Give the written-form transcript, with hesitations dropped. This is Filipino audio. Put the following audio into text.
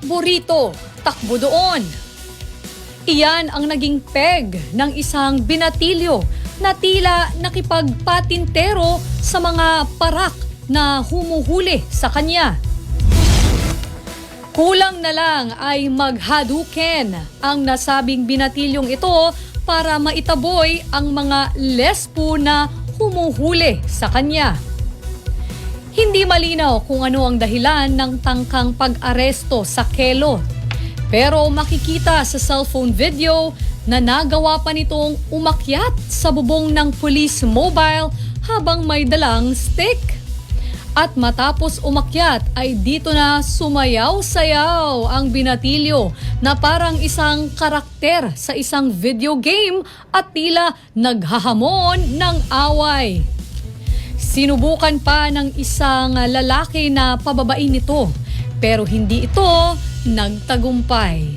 takbo rito, takbo doon. Iyan ang naging peg ng isang binatilyo na tila nakipagpatintero sa mga parak na humuhuli sa kanya. Kulang na lang ay maghaduken ang nasabing binatilyong ito para maitaboy ang mga lesbo na humuhuli sa kanya. Hindi malinaw kung ano ang dahilan ng tangkang pag-aresto sa Kelo. Pero makikita sa cellphone video na nagawa pa nitong umakyat sa bubong ng police mobile habang may dalang stick. At matapos umakyat ay dito na sumayaw-sayaw ang binatilyo na parang isang karakter sa isang video game at tila naghahamon ng away. Sinubukan pa ng isang lalaki na pababain nito pero hindi ito nagtagumpay.